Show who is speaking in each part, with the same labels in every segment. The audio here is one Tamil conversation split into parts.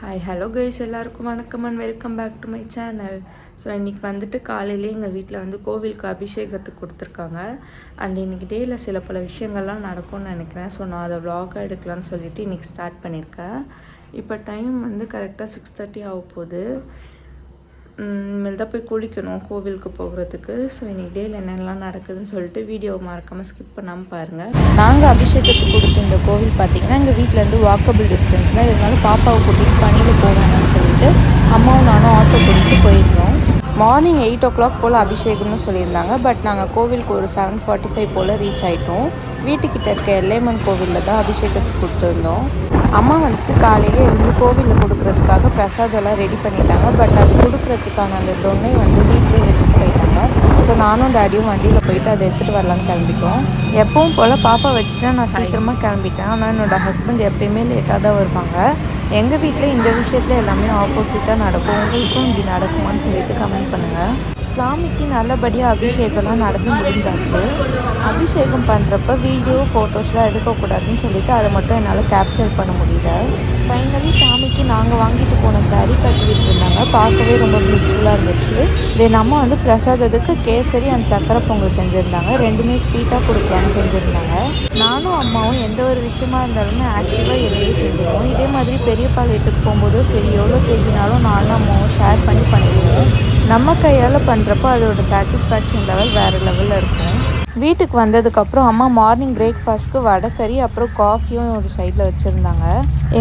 Speaker 1: ஹாய் ஹலோ கைஸ், எல்லாருக்கும் வணக்கம் and welcome back to my channel. So இன்றைக்கி வந்துட்டு காலையிலே எங்கள் வீட்டில் வந்து கோவிலுக்கு அபிஷேகத்துக்கு கொடுத்துருக்காங்க. அண்ட் இன்றைக்கி டேயில் சில பல விஷயங்கள்லாம் நடக்கும்னு நினைக்கிறேன். ஸோ நான் அதை விலாகாக எடுக்கலான்னு சொல்லிவிட்டு இன்றைக்கி ஸ்டார்ட் பண்ணியிருக்கேன். இப்போ டைம் வந்து கரெக்டாக 6:30 ஆக போகுது. இனிமேல் தான் போய் குளிக்கணும் கோவிலுக்கு போகிறதுக்கு. ஸோ இன்றைக்கி டேயில் என்னென்னலாம் நடக்குதுன்னு சொல்லிட்டு வீடியோவை மறக்காமல் ஸ்கிப் பண்ணாமல் பாருங்கள். நாங்கள் அபிஷேகத்துக்கு கொடுத்த இந்த கோவில் பார்த்திங்கன்னா எங்கள் வீட்டிலேருந்து வாக்கபிள் டிஸ்டன்ஸில், இதனால பாப்பாவை கூட்டிகிட்டு பணியில் போவேன்னு சொல்லிட்டு அம்மாவும் நானும் ஆட்டோ பிடிச்சி போயிருந்தோம். மார்னிங் 8 o'clock போல் அபிஷேகம்னு சொல்லியிருந்தாங்க. பட் நாங்கள் கோவிலுக்கு ஒரு 7:45 போல் ரீச் ஆகிட்டோம். வீட்டுக்கிட்ட இருக்க எல்லையம்மன் கோவிலில் தான் அபிஷேகத்துக்கு கொடுத்துருந்தோம். அம்மா வந்துட்டு காலையிலே இருந்து கோவிலில் கொடுக்குறதுக்காக பிரசாதெல்லாம் ரெடி பண்ணிட்டாங்க. பட் அது கொடுக்குறதுக்கான அந்த தொன்னை வந்து வீட்டிலே வச்சுட்டு போயிட்டாங்க. ஸோ நானும் டேடியும் வண்டியில் போயிட்டு அதை எடுத்துகிட்டு வரலான்னு கிளம்பிட்டோம். எப்பவும் போல் பாப்பா வச்சுட்டு நான் சீக்கிரமாக கிளம்பிட்டேன். ஆனால் என்னோடய ஹஸ்பண்ட் எப்பயுமே லேட்டாக தான் வருவாங்க. எங்கள் வீட்டில் இந்த விஷயத்தில் எல்லாமே ஆப்போசிட்டாக நடக்கும். உங்களுக்கும் இப்படி நடக்குமான்னு சொல்லிட்டு கமெண்ட் பண்ணுங்கள். சாமிக்கு நல்லபடியாக அபிஷேகம்லாம் நடந்து முடிஞ்சாச்சு. அபிஷேகம் பண்ணுறப்ப வீடியோ ஃபோட்டோஸ்லாம் எடுக்கக்கூடாதுன்னு சொல்லிட்டு அதை மட்டும் என்னால் கேப்சர் பண்ண முடியல. ஃபைனலி சாமிக்கு நாங்கள் வாங்கிட்டு போன சாரீ கட்டிக்கிட்டு இருந்தாங்க. பார்க்கவே ரொம்ப ப்ளீஸ்ஃபுல்லாக இருந்துச்சு. நம்ம வந்து பிரசாதத்துக்கு கேசரி அண்ட் சக்கரை பொங்கல் செஞ்சுருந்தாங்க. ரெண்டுமே ஸ்வீட்டாக கொடுக்கலான்னு செஞ்சுருந்தாங்க. நானும் அம்மாவும் எந்த ஒரு விஷயமா இருந்தாலுமே ஆக்டிவாக எழுதி செஞ்சுருவோம். இதே மாதிரி பெரிய பாளையத்துக்கு போகும்போதும் சரி, எவ்வளோ கேஜினாலும் நானும் அம்மாவும் ஷேர் பண்ணி பண்ணிடுவோம். நம்ம கையால் பண்ணுறப்போ அதோட சாட்டிஸ்ஃபேக்ஷன் லெவல் வேறு லெவலில் இருக்கும். வீட்டுக்கு வந்ததுக்கப்புறம் அம்மா மார்னிங் பிரேக்ஃபாஸ்ட்டுக்கு வடைக்கறி அப்புறம் காஃபியும் ஒரு சைடில் வச்சுருந்தாங்க.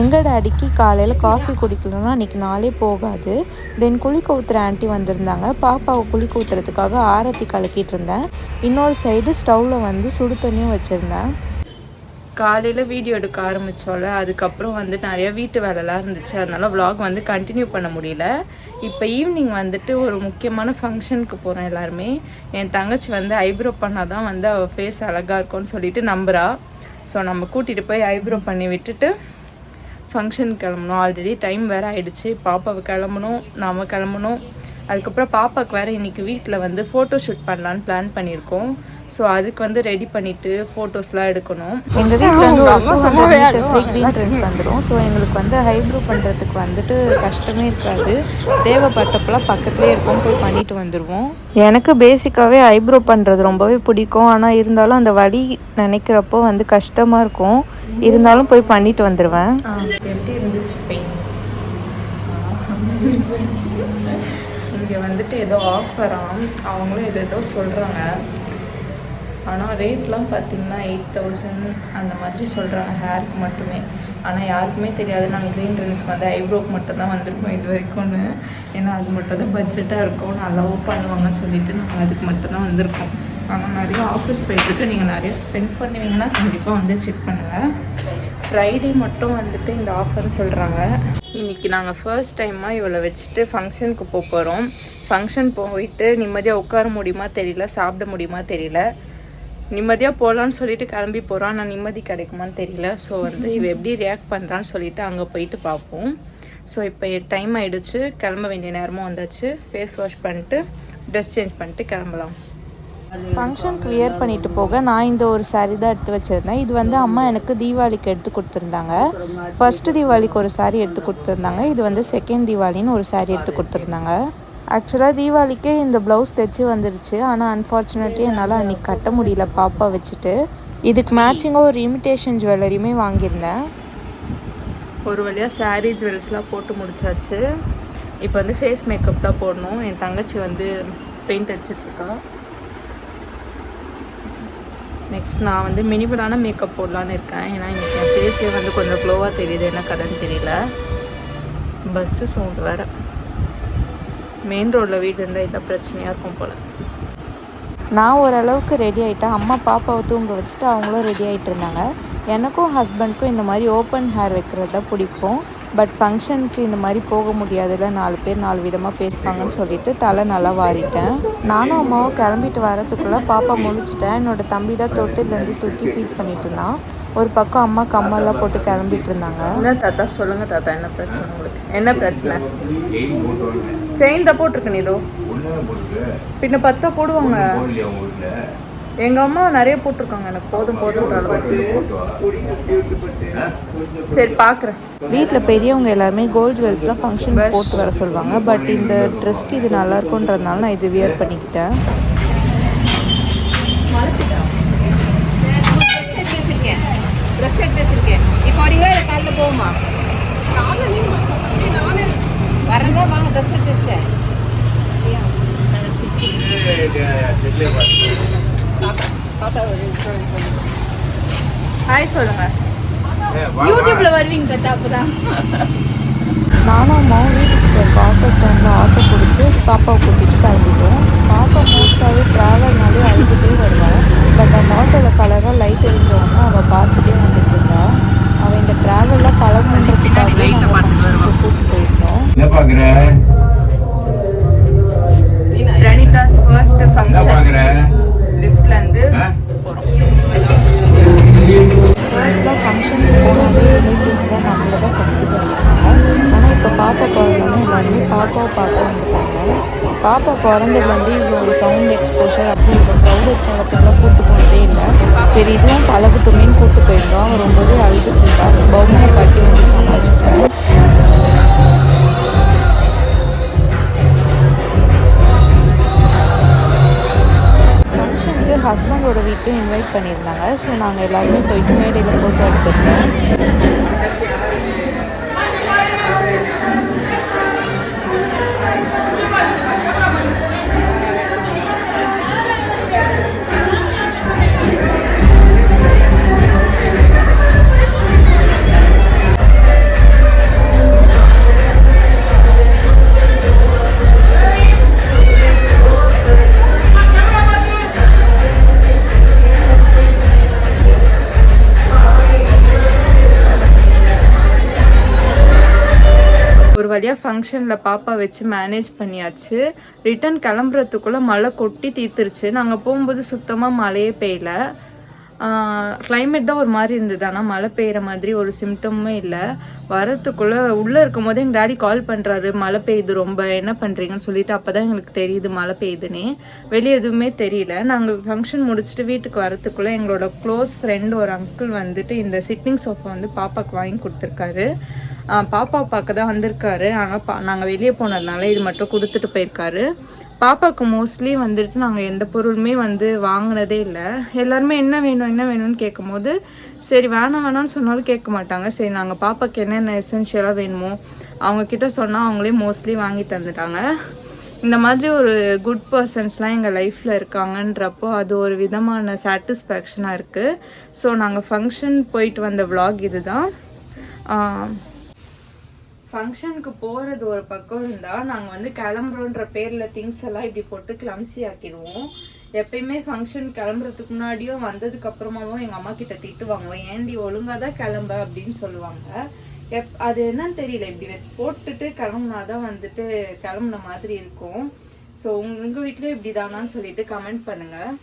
Speaker 1: எங்கள் டாடிக்கு காலையில் காஃபி குடிக்கலன்னா அன்றைக்கி நாளே போகாது. தென் குளிக்க ஊற்றுற ஆண்டி வந்திருந்தாங்க. பாப்பாவை குளிக்க ஊற்றுறதுக்காக ஆரத்தி கலக்கிட்டு இருந்தேன். இன்னொரு சைடு ஸ்டவ்வில் வந்து சுடு தண்ணியும் வச்சுருந்தேன். காலையில் வீடியோ எடுக்க ஆரம்பித்தோம்ல, அதுக்கப்புறம் வந்து நிறையா வீட்டு வேலைலாம் இருந்துச்சு. அதனால் vlog வந்து கண்டினியூ பண்ண முடியல. இப்போ ஈவினிங் வந்துட்டு ஒரு முக்கியமான ஃபங்க்ஷனுக்கு போகிறோம் எல்லாருமே. என் தங்கச்சி வந்து ஐப்ரோ பண்ணால் தான் வந்து அவள் ஃபேஸ் அழகாக இருக்கும்னு சொல்லிட்டு நம்புகிறா. ஸோ நம்ம கூட்டிகிட்டு போய் ஐப்ரோ பண்ணி விட்டுட்டு ஃபங்க்ஷனுக்கு கிளம்பணும். ஆல்ரெடி டைம் வேறு ஆகிடுச்சு. பாப்பாவை கிளம்பணும், நாம் கிளம்பணும். அதுக்கப்புறம் பாப்பாவுக்கு வேறு இன்றைக்கி வீட்டில் வந்து ஃபோட்டோ ஷூட் பண்ணலான்னு பிளான் பண்ணியிருக்கோம். ஸோ அதுக்கு வந்து ரெடி பண்ணிவிட்டு ஃபோட்டோஸ்லாம் எடுக்கணும். எங்கள் வீட்டில் வந்து ஒரு 200 மீட்டர்ஸ்லேயே க்ரீன் ட்ரெண்ட்ஸ் வந்துடும். ஸோ எங்களுக்கு வந்து ஐப்ரோ பண்ணுறதுக்கு வந்துட்டு கஷ்டமே இருக்காது. தேவைப்பட்டப்பெல்லாம் பக்கத்துலேயே இருக்கும், போய் பண்ணிட்டு வந்துடுவோம். எனக்கு பேசிக்காகவே ஐப்ரோ பண்ணுறது ரொம்பவே பிடிக்கும். ஆனால் இருந்தாலும் அந்த வலி நினைக்கிறப்போ வந்து கஷ்டமாக இருக்கும். இருந்தாலும் போய் பண்ணிட்டு வந்துடுவேன். எப்படி இருந்துச்சு பெயின்? இங்கே வந்துட்டு ஏதோ ஆஃபராம், அவங்களும் ஏதோ சொல்கிறாங்க. ஆனால் ரேட்லாம் பார்த்திங்கன்னா 8,000 அந்த மாதிரி சொல்கிறாங்க ஹேருக்கு மட்டுமே. ஆனால் யாருக்குமே தெரியாது நாங்கள் க்ரீன் ட்ரெண்ட்ஸ்க்கு வந்து ஐப்ரோக்கு மட்டும்தான் வந்திருக்கோம் இது வரைக்கும்னு. ஏன்னா அது மட்டும் தான் பட்ஜெட்டாக இருக்கும், நல்லாவும் பண்ணுவாங்கன்னு சொல்லிவிட்டு நாங்கள் அதுக்கு மட்டும்தான் வந்திருக்கோம். ஆனால் நிறைய ஆஃபர்ஸ் போயிட்டுருக்கு. நீங்கள் நிறைய ஸ்பெண்ட் பண்ணுவீங்கன்னா கண்டிப்பாக வந்து செக் பண்ணுங்கள். ஃப்ரைடே மட்டும் வந்துட்டு இந்த ஆஃபர்னு சொல்கிறாங்க. இன்றைக்கி நாங்கள் ஃபர்ஸ்ட் டைமாக இவளை வச்சுட்டு ஃபங்க்ஷனுக்கு போகிறோம். ஃபங்க்ஷன் போயிட்டு நிம்மதியாக உட்கார முடியுமா தெரியல, சாப்பிட முடியுமா தெரியல. நிம்மதியாக போகலான்னு சொல்லிட்டு கிளம்பி போகிறோம், ஆனால் நிம்மதி கிடைக்குமான்னு தெரியல. ஸோ வந்து இவ எப்படி ரியாக்ட் பண்ணுறான்னு சொல்லிட்டு அங்கே போயிட்டு பார்ப்போம். ஸோ இப்போ டைம் ஆகிடுச்சு, கிளம்ப வேண்டிய நேரமும் வந்தாச்சு. ஃபேஸ் வாஷ் பண்ணிட்டு ட்ரெஸ் சேஞ்ச் பண்ணிட்டு கிளம்பலாம். ஃபங்க்ஷனுக்கு வியர் பண்ணிட்டு போக நான் இந்த ஒரு சாரீ தான் எடுத்து வச்சுருந்தேன். இது வந்து அம்மா எனக்கு தீபாவளிக்கு எடுத்து கொடுத்துருந்தாங்க. ஃபஸ்ட்டு தீபாவளிக்கு ஒரு சாரீ எடுத்து கொடுத்துருந்தாங்க. இது வந்து செகண்ட் தீபாவளின்னு ஒரு சாரீ எடுத்து கொடுத்துருந்தாங்க. ஆக்சுவலாக தீபாவளிக்கே இந்த ப்ளவுஸ் தைச்சி வந்துருச்சு. ஆனால் அன்ஃபார்ச்சுனேட்லி என்னால் அன்றைக்கி கட்ட முடியல பாப்பா வச்சுட்டு. இதுக்கு மேட்சிங்காக ஒரு இமிட்டேஷன் ஜுவல்லரியுமே வாங்கியிருந்தேன். ஒரு வழியாக சாரீ ஜுவல்ஸ்லாம் போட்டு முடிச்சாச்சு. இப்போ வந்து ஃபேஸ் மேக்கப் தான் போடணும். என் தங்கச்சி வந்து பெயிண்ட் அடிச்சிட்ருக்கா. நெக்ஸ்ட் நான் வந்து மினிமலான மேக்கப் போடலான்னு இருக்கேன். ஏன்னா இன்றைக்கி என் ஃபேஸே வந்து கொஞ்சம் க்ளோவாக தெரியுது, என்ன கதைன்னு தெரியல. பஸ்ஸு சவுண்டு வேறு. மெயின் ரோட்டில் வீடு இருந்தால் இதான் பிரச்சனையாக இருக்கும் போல். நான் ஓரளவுக்கு ரெடி ஆகிட்டேன். அம்மா பாப்பாவை தூங்க வச்சுட்டு அவங்களும் ரெடி ஆகிட்டு இருந்தாங்க. எனக்கும் ஹஸ்பண்ட்க்கும் இந்த மாதிரி ஓப்பன் ஹேர் வைக்கிறது தான் பிடிக்கும். பட் ஃபங்க்ஷனுக்கு இந்த மாதிரி போக முடியாதுல்ல, 4 பேர் 4 விதமாக பேசுவாங்கன்னு சொல்லிட்டு தலை நல்லா வாரிட்டேன். நானும் அம்மாவும் கிளம்பிட்டு வரதுக்குள்ளே பாப்பா முழிச்சிட்டேன். என்னோடய தம்பி தான் தொட்டிலேருந்து தூக்கி ஃபீட் பண்ணிட்டு இருந்தான். ஒரு பக்கம் அம்மா கம்மெல்லாம் போட்டு கிளம்பிட்டு இருந்தாங்க. என்ன தாத்தா சொல்லுங்கள் தாத்தா, என்ன பிரச்சனை உங்களுக்கு? என்ன பிரச்சனை? செயின் தான் போட்டிருக்கு. நீ இதோ பின்ன 10 போடுவாங்க. எங்கள் அம்மா நிறைய போட்டிருக்காங்க, எனக்கு போதும் போதுன்ற அளவுக்கு. சரி பார்க்குறேன். வீட்டில் பெரியவங்க எல்லாருமே கோல்ட் ஜுவல்ஸ்லாம் ஃபங்க்ஷன் போட்டு வர சொல்லுவாங்க. பட் இந்த ட்ரெஸ்க்கு இது நல்லா இருக்குன்றதுனால நான் இது வியர் பண்ணிக்கிட்டேன்.
Speaker 2: ட்ரெஸ் எடுத்து வச்சிருக்கேன். இப்போ வரீங்களா இல்லை காலையில் போகுமா? வரங்க வாங்க, ட்ரெஸ் எடுத்து வச்சிட்டேன்.
Speaker 1: ஹாய் சொல்லுங்க.
Speaker 2: யூடியூப்ல வருவீங்க கத்தா அப்பதான்.
Speaker 1: நானும் அம்மாவும் வீட்டுக்கு இருக்க ஆட்டோ ஸ்டாண்டில் ஆட்டோ பிடிச்சி பாப்பாவை கூட்டிகிட்டு கிளம்பிட்டோம். பாப்பா மோஸ்ட்டாகவே ட்ராவல்னாலே அழுதுகிட்டே வருவாள். பட் அந்த ஆட்டோவில் கலராக லைட் எரிஞ்சவொன்னே அவள் பார்த்துட்டே வந்துட்டு இருந்தா. அவள் இந்த ட்ராவல்லாம் பழகுன்றதுக்காக கூப்பிட்டு போயிருந்தோம். ரணிதாஸ் ஃபர்ஸ்ட் ஃபங்க்ஷன் லிஃப்ட்லேருந்து ஃபர்ஸ்ட்லாம் ஃபங்க்ஷனுக்கு போனாலே ரிலேட்டிவ்ஸ்லாம் நம்மள தான் ஃபஸ்ட்டு பண்ணியிருக்காங்க. ஆனால் இப்போ பாப்பா பிறந்தோன்னே எல்லாருமே பாப்பாவை பார்க்க வந்துட்டாங்க. பாப்பா பிறந்ததுலேருந்து இவ்வளோ ஒரு சவுண்ட் எக்ஸ்போஷர் அப்படி இந்த க்ரௌடட் காலத்துக்குலாம் கூப்பிட்டு போனதே இல்லை. சரி இதுவும் பழகட்டுமேன்னு கூப்பிட்டு போயிருந்தோம். அவன் ரொம்பவே அழுதுட்டு இருந்தா. பொம்மையை காட்டி வந்து சமாளிச்சுட்டேன். ஃபங்க்ஷனுக்கு ஹஸ்பண்டோட வீட்லையும் இன்வைட் பண்ணியிருந்தாங்க. ஸோ நாங்கள் எல்லாருமே போயிட்டு மேடையில் போட்டு எடுத்துருந்தோம். ஒரு வழியாக ஃபங்க்ஷனில் பாப்பா வச்சு மேனேஜ் பண்ணியாச்சு. ரிட்டன் கிளம்புறதுக்குள்ளே மழை கொட்டி தீர்த்துருச்சு. நாங்கள் போகும்போது சுத்தமாக மழையே பெய்யல. கிளைமேட் தான் ஒரு மாதிரி இருந்தது, ஆனால் மழை பெய்கிற மாதிரி ஒரு சிம்டமுமே இல்லை. வரத்துக்குள்ளே உள்ளே இருக்கும் போதே எங்கள் டாடி கால் பண்ணுறாரு, மழை பெய்யுது ரொம்ப, என்ன பண்ணுறீங்கன்னு சொல்லிட்டு. அப்போ தான் எங்களுக்கு தெரியுது மழை பெய்யுதுன்னே. வெளியே எதுவுமே தெரியல. நாங்கள் ஃபங்க்ஷன் முடிச்சுட்டு வீட்டுக்கு வரத்துக்குள்ளே எங்களோட க்ளோஸ் ஃப்ரெண்டு ஒரு அங்கிள் வந்துட்டு இந்த சிட்டிங் சோஃபா வந்து பாப்பாவுக்கு வாங்கி கொடுத்துருக்காரு. பாப்பா பார்க்க தான் வந்திருக்காரு. ஆனால் நாங்கள் வெளியே போனதுனால இது மட்டும் கொடுத்துட்டு போயிருக்காரு. பாப்பாவுக்கு மோஸ்ட்லி வந்துட்டு நாங்கள் எந்த பொருளுமே வந்து வாங்கினதே இல்லை. எல்லாருமே என்ன வேணும்னு கேட்கும்போது சரி வேணாம்னு சொன்னாலும் கேட்க மாட்டாங்க. சரி நாங்கள் பாப்பாவுக்கு என்னென்ன எசென்ஷியலாக வேணுமோ அவங்கக்கிட்ட சொன்னால் அவங்களே மோஸ்ட்லி வாங்கி தந்துட்டாங்க. இந்த மாதிரி ஒரு குட் பர்சன்ஸ்லாம் எங்கள் லைஃப்பில் இருக்காங்கன்றப்போ அது ஒரு விதமான சாட்டிஸ்ஃபேக்ஷனாக இருக்குது. ஸோ நாங்கள் ஃபங்க்ஷன் போயிட்டு வந்த vlog இது தான். ஃபங்க்ஷனுக்கு போகிறது ஒரு பக்கம் இருந்தால் நாங்கள் வந்து கிளம்புறோன்ற பேரில் திங்ஸ் எல்லாம் இப்படி போட்டு கிளம்சி ஆக்கிடுவோம். எப்பயுமே ஃபங்க்ஷன் கிளம்புறதுக்கு முன்னாடியும் வந்ததுக்கப்புறமாவும் எங்கள் அம்மா கிட்ட திட்டு வாங்குவோம், ஏன்டி ஒழுங்காக தான் கிளம்ப அப்படின்னு சொல்லுவாங்க. அது என்னன்னு தெரியல, இப்படி போட்டுட்டு கிளம்புனாதான் வந்துட்டு கிளம்புன மாதிரி இருக்கும். ஸோ உங்கள் வீட்லேயும் இப்படி தானான்னு சொல்லிட்டு கமெண்ட் பண்ணுங்கள்.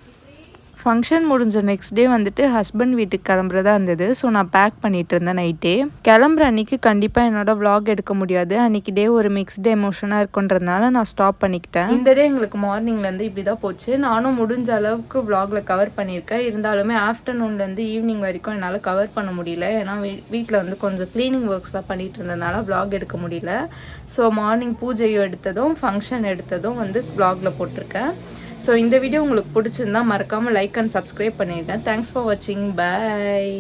Speaker 1: ஃபங்க்ஷன் முடிஞ்ச நெக்ஸ்ட் டே வந்துட்டு ஹஸ்பண்ட் வீட்டுக்கு கிளம்புறதா இருந்தது. ஸோ நான் பேக் பண்ணிகிட்டு இருந்தேன் நைட்டே. கிளம்புற அன்றைக்கி கண்டிப்பாக என்னோடய vlog எடுக்க முடியாது. அன்றைக்கி டே ஒரு மிக்ஸ்டு எமோஷனாக இருக்குன்றதுனால நான் ஸ்டாப் பண்ணிக்கிட்டேன். இந்த டே எங்களுக்கு மார்னிங்லேருந்து இப்படி தான் போச்சு. நானும் முடிஞ்ச அளவுக்கு vlogல கவர் பண்ணியிருக்கேன். இருந்தாலுமே ஆஃப்டர்நூன்லேருந்து ஈவினிங் வரைக்கும் என்னால் கவர் பண்ண முடியல. ஏன்னா வீட்டில் வந்து கொஞ்சம் க்ளீனிங் ஒர்க்ஸ்லாம் பண்ணிகிட்டு இருந்ததுனால vlog எடுக்க முடியல. ஸோ மார்னிங் பூஜையும் எடுத்ததும் ஃபங்க்ஷன் எடுத்ததும் வந்து vlogல போட்டிருக்கேன். ஸோ இந்த வீடியோ உங்களுக்கு பிடிச்சிருந்தா மறக்காமல் லைக் அண்ட் சப்ஸ்கிரைப் பண்ணிடுங்க. தேங்க்ஸ் ஃபார் வாட்சிங். பாய்.